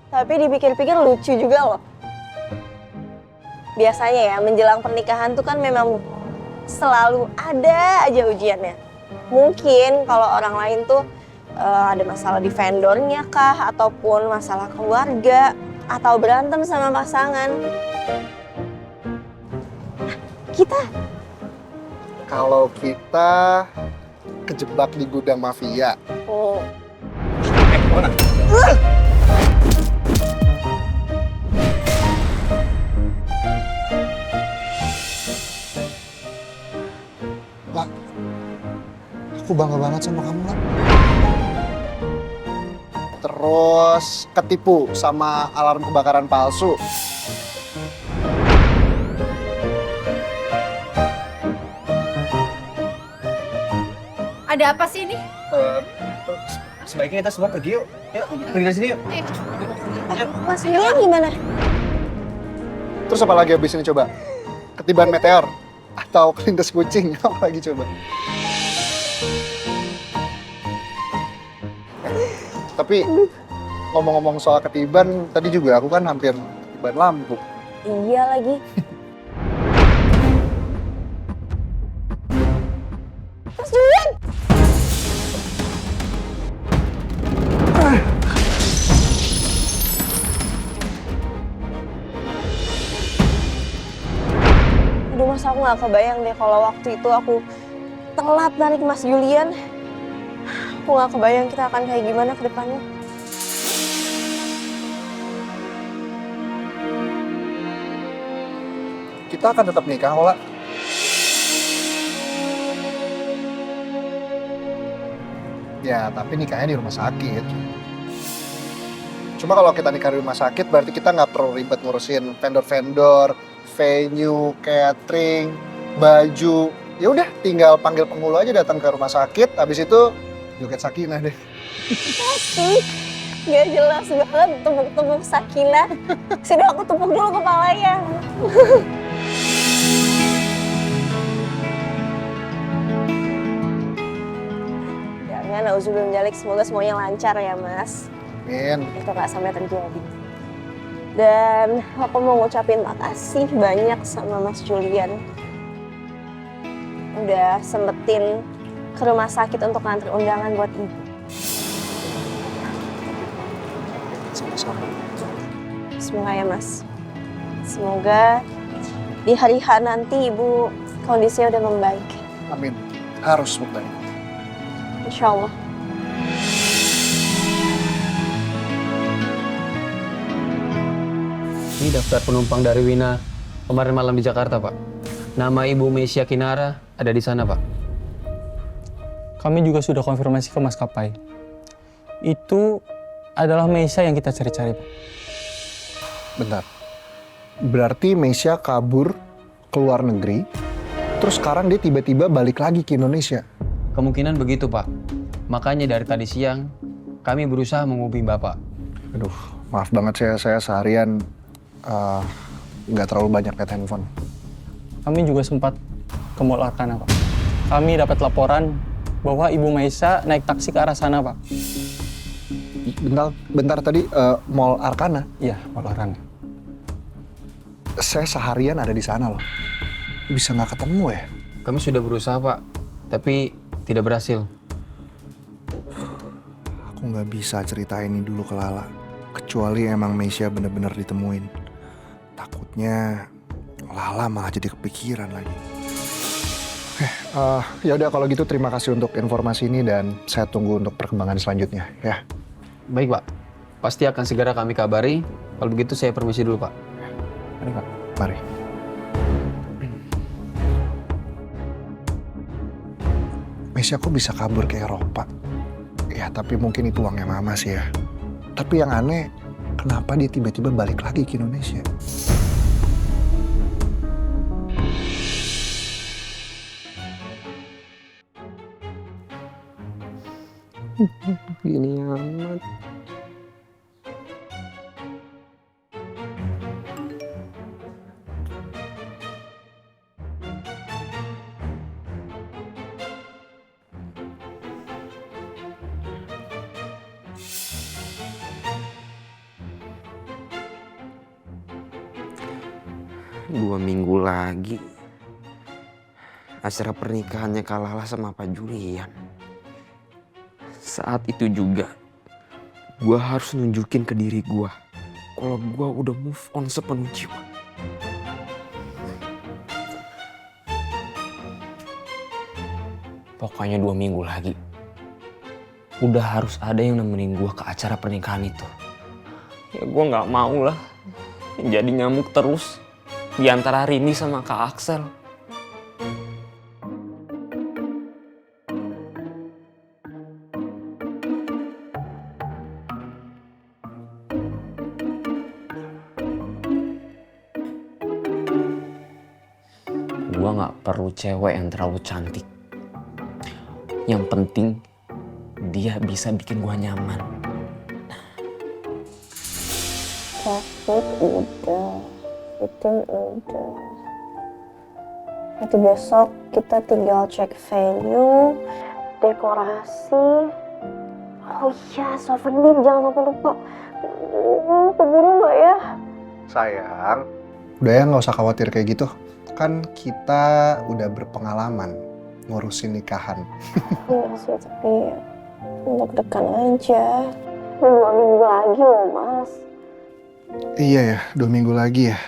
Tapi dipikir-pikir lucu juga loh. Biasanya ya menjelang pernikahan tuh kan memang selalu ada aja ujiannya. Mungkin kalau orang lain tuh ada masalah di vendornya kah, ataupun masalah keluarga, atau berantem sama pasangan. Kita Kalau kita kejebak di gudang mafia. oh, Mana? Lah, aku bangga banget sama kamu, lah. Terus ketipu sama alarm kebakaran palsu. Ada apa sih ini? Sebaiknya kita semua pergi yuk. Yuk, pergi dari sini yuk. Mas William gimana? Terus apa lagi abis ini coba? Ketiban meteor? Atau kelindes kucing? Apa lagi coba? Tapi ngomong-ngomong soal ketiban, tadi juga aku kan hampir ketiban lampu. Iya lagi. Mas Julian! Aduh mas, aku gak kebayang deh kalau waktu itu aku telat narik Mas Julian. Aku gak kebayang kita akan kayak gimana ke depannya. Kita akan tetap nikah, Ola. Ya, tapi nikahnya di rumah sakit. Cuma kalau kita nikah di rumah sakit, berarti kita nggak perlu ribet ngurusin vendor-vendor, venue, catering, baju. Ya udah, tinggal panggil penghulu aja datang ke rumah sakit. Habis itu joget Sakinah deh. Asik, gak jelas banget tepuk-tepuk Sakinah. Sudah aku tepuk dulu kepalanya. Jangan, auzubillah minzalik. Semoga semuanya lancar ya mas. Amin. Itu gak sampai terjadi. Dan aku mau ngucapin makasih banyak sama Mas Julian. Udah sempetin ke rumah sakit untuk nganter undangan buat ibu. Sama-sama. Semoga ya mas. Semoga di hari H nanti ibu kondisinya udah membaik. Amin. Harus bukan. Insya Allah. Ini daftar penumpang dari Wina kemarin malam di Jakarta, Pak. Nama Ibu Mesia Kinara ada di sana, Pak. Kami juga sudah konfirmasi ke maskapai. Itu adalah Mesia yang kita cari-cari, Pak. Bentar. Berarti Mesia kabur ke luar negeri, terus sekarang dia tiba-tiba balik lagi ke Indonesia. Kemungkinan begitu, Pak. Makanya dari tadi siang kami berusaha menghubungi Bapak. Aduh, maaf banget saya seharian nggak terlalu banyak lihat handphone. Kami juga sempat ke Mall Arkana, Pak. Kami dapat laporan bahwa Ibu Meisa naik taksi ke arah sana, Pak. Bentar tadi Mall Arkana. Iya, Mall Arkana. Saya seharian ada di sana loh. Bisa nggak ketemu ya? Kami sudah berusaha, Pak. Tapi tidak berhasil. Aku nggak bisa cerita ini dulu ke Lala. Kecuali emang Mesia bener-bener ditemuin. Takutnya Lala malah jadi kepikiran lagi. Ya udah kalau gitu terima kasih untuk informasi ini dan saya tunggu untuk perkembangan selanjutnya ya. Baik, Pak. Pasti akan segera kami kabari. Kalau begitu saya permisi dulu, Pak. Mari Pak. Mari. Mesia kok bisa kabur ke Eropa? Ya tapi mungkin itu uangnya Mama sih ya. Tapi yang aneh, kenapa dia tiba-tiba balik lagi ke Indonesia? Ini amat. 2 minggu lagi acara pernikahannya Kak Lala sama Pak Julian. Saat itu juga gue harus nunjukin ke diri gue kalau gue udah move on sepenuh jiwa. Pokoknya 2 minggu lagi udah harus ada yang nemenin gue ke acara pernikahan itu. Ya gue gak mau lah jadi nyamuk terus di antara Rini sama Kak Axel. Gue gak perlu cewek yang terlalu cantik. Yang penting dia bisa bikin gue nyaman. Traffic udah, fitting udah. Nanti besok kita tinggal cek venue, dekorasi. Oh iya, souvenir jangan sampai lupa. Keburu nggak ya? Sayang, udah ya nggak usah khawatir kayak gitu. Kan kita udah berpengalaman ngurusin nikahan. Iya sih, tapi deg-degan aja. 2 minggu lagi loh, Mas. Iya ya, 2 minggu lagi ya.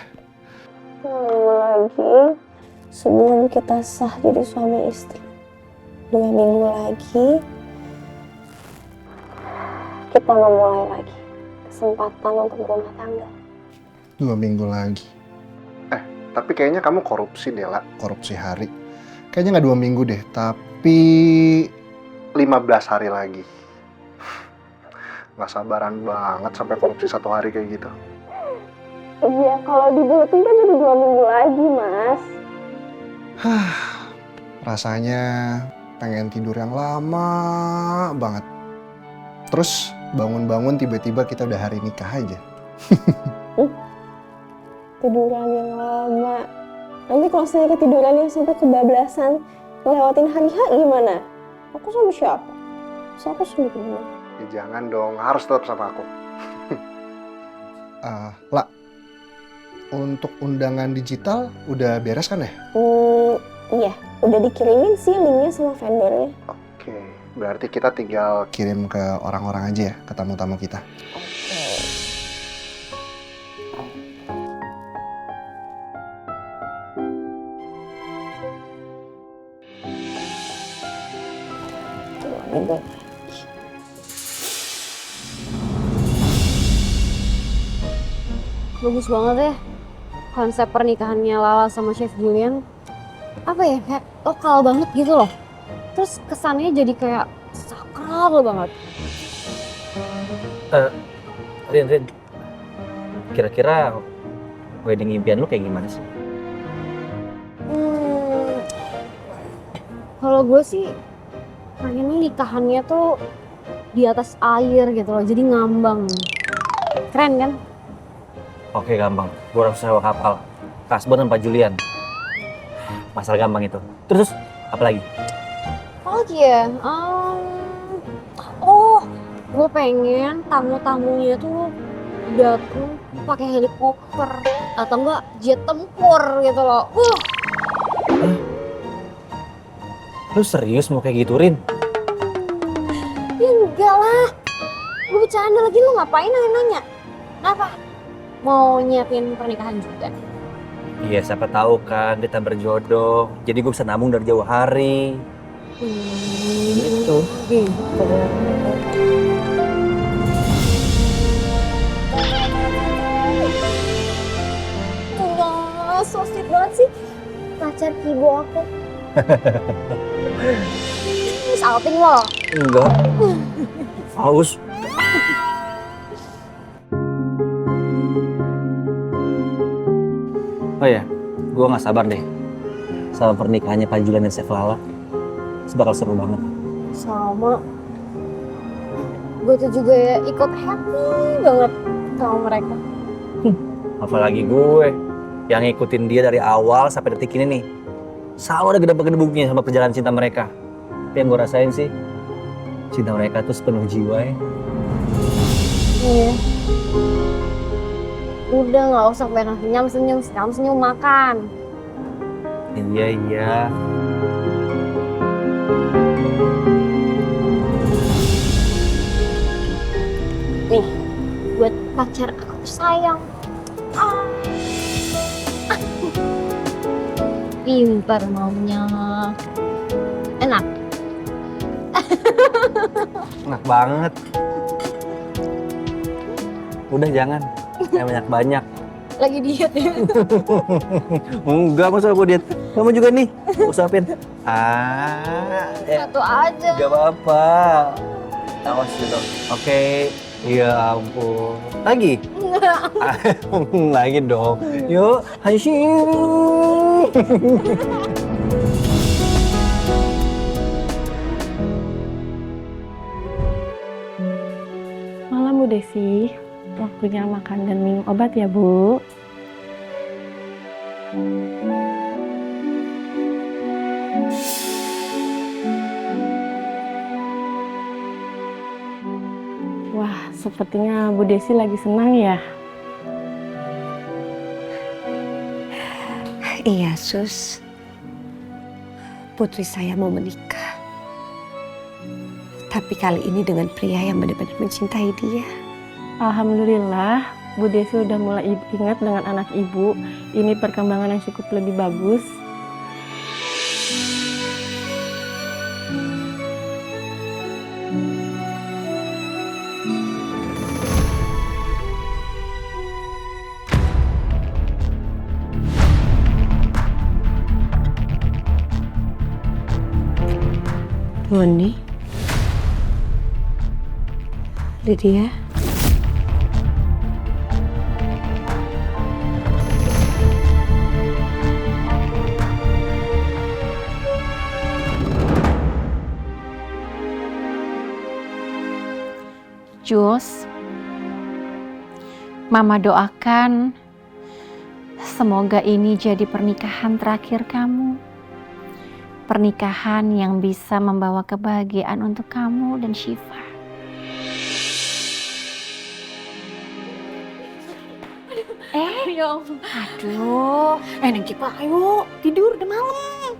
2 minggu lagi sebelum kita sah jadi suami istri. 2 minggu lagi kita memulai lagi kesempatan untuk berumah tangga. 2 minggu lagi. Tapi kayaknya kamu korupsi deh, La. Korupsi hari. Kayaknya nggak 2 minggu deh, tapi 15 hari lagi. Nggak sabaran banget sampai korupsi 1 hari kayak gitu. Iya, kalau dibulatin kan jadi 2 minggu lagi, Mas. Rasanya pengen tidur yang lama banget. Terus bangun-bangun tiba-tiba kita udah hari nikah aja. Tiduran yang lama. Nanti kalau saya ketiduran yang sampai kebablasan ngelewatin hari H gimana? Aku sama siapa? So, aku sendiri. Ya jangan dong, harus tetap sama aku. La, untuk undangan digital udah beres kan ya? Iya, udah dikirimin sih linknya sama vendornya. Oke, berarti kita tinggal kirim ke orang-orang aja ya, ke tamu-tamu kita. Bagus banget ya konsep pernikahannya Lala sama Chef Julian. Apa ya, kayak lokal banget gitu loh. Terus kesannya jadi kayak sakral banget. Rin. Kira-kira wedding impian lu kayak gimana sih? Kalau gue sih pengennya nikahannya tuh di atas air gitu loh, jadi ngambang. Keren kan? Oke, gampang. Gue harus sewa kapal. Kasbon dan Pak Julian. Masalah gampang itu. Terus, apa lagi? Apa lagi ya? Oh, gue pengen tamu-tamunya tuh datang pakai helikopter atau enggak jet tempur gitu loh. Lu serius mau kayak gitu, Rin? Ya enggak lah. Gue bercanda lagi, lu ngapain nanya-nanya? Kenapa? Mau nyiapin pernikahan juga? Iya, siapa tahu kan kita berjodoh. Jadi gue bisa nabung dari jauh hari. Gitu. Enggak, so sweet banget sih pacar kibo aku. Salting loh. Enggak. Haus. Oh ya, gue gak sabar deh sama pernikahannya Pak Julian dan Chef Lala. Bakal seru banget. Sama. Gue tuh juga ya ikut happy banget sama mereka. Apalagi gue yang ngikutin dia dari awal sampai detik ini nih. Selalu ada gedebuk-gedebuknya sama perjalanan cinta mereka. Tapi yang gue rasain sih, cinta mereka tuh sepenuh jiwa ya. Iya. Udah nggak usah banyak senyum, sekarang senyum makan. Iya, iya. Nih, buat pacar aku sayang. Ah. Pintar maunya. Enak. Enak banget. Udah jangan. Kayak banyak-banyak. Lagi diet ya. Enggak, masa aku diet. Kamu juga nih, usapin. Satu aja. Gak apa-apa. Awas gitu. Oke. Ya ampun. Lagi? Lagi dong. Yuk, hasyuk. Malam Bu Desi, waktunya makan dan minum obat ya Bu. Wah, sepertinya Bu Desi lagi senang ya. Iya, Sus. Putri saya mau menikah. Tapi kali ini dengan pria yang benar-benar mencintai dia. Alhamdulillah, Bu Desi udah mulai ingat dengan anak ibu. Ini perkembangan yang cukup lebih bagus. Moni, Lydia, Jules, Mama doakan semoga ini jadi pernikahan terakhir kamu. Pernikahan yang bisa membawa kebahagiaan untuk kamu dan Syifa. Ya ampun. Aduh, Neng Syifa ayo tidur udah malam.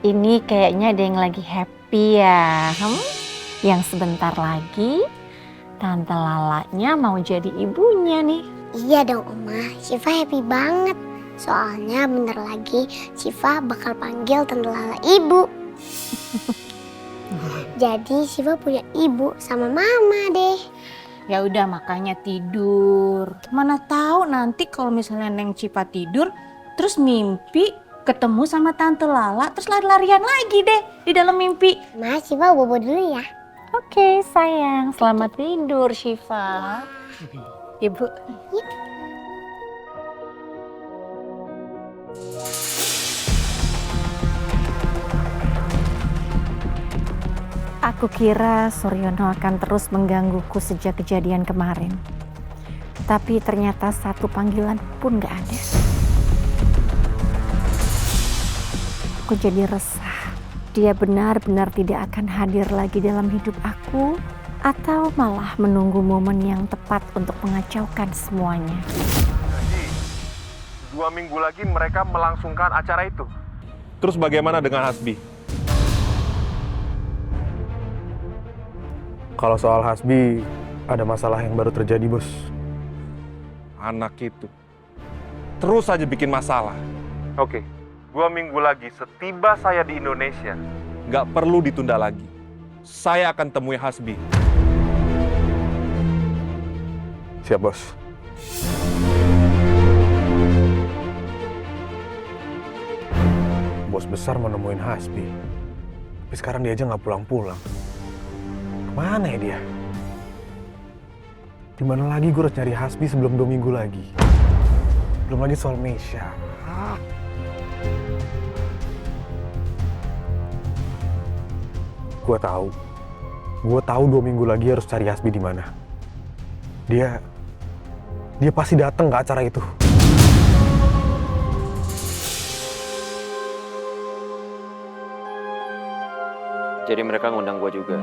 Ini kayaknya ada yang lagi happy ya. Yang sebentar lagi Tante Lalanya mau jadi ibunya nih. Iya dong Oma, Syifa happy banget. Soalnya bentar lagi Syifa bakal panggil Tante Lala ibu. Jadi Syifa punya ibu sama mama deh. Ya udah makanya tidur. Mana tahu nanti kalau misalnya Neng Syifa tidur terus mimpi ketemu sama Tante Lala terus lari-larian lagi deh di dalam mimpi. Ma, Syifa bobo dulu ya. Oke sayang, selamat tidur Syifa. Ibu. Aku kira Suryono akan terus menggangguku sejak kejadian kemarin. Tapi ternyata satu panggilan pun gak ada. Aku jadi resah. Dia benar-benar tidak akan hadir lagi dalam hidup aku atau malah menunggu momen yang tepat untuk mengacaukan semuanya. Jadi, 2 minggu lagi mereka melangsungkan acara itu. Terus bagaimana dengan Hasbi? Kalau soal Hasbi, ada masalah yang baru terjadi, Bos. Anak itu terus saja bikin masalah. Oke, 2 minggu lagi setiba saya di Indonesia, nggak perlu ditunda lagi. Saya akan temui Hasbi. Siap, Bos. Bos besar mau nemuin Hasbi. Tapi sekarang dia aja nggak pulang-pulang. Mana ya dia? Dimana lagi gue harus nyari Hasbi sebelum 2 minggu lagi? Belum lagi soal Meisha. Gue tahu 2 minggu lagi harus cari Hasbi di mana. Dia pasti datang ke acara itu. Jadi mereka ngundang gue juga.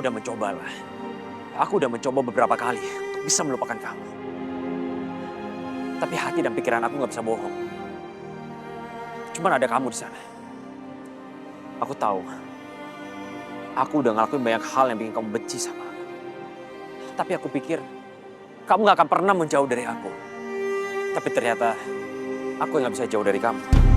udah mencoba lah. Aku udah mencoba beberapa kali untuk bisa melupakan kamu. Tapi hati dan pikiran aku nggak bisa bohong. Cuman ada kamu di sana. Aku tahu. Aku udah ngelakuin banyak hal yang bikin kamu benci sama aku. Tapi aku pikir kamu gak akan pernah menjauh dari aku. Tapi ternyata aku yang gak bisa jauh dari kamu.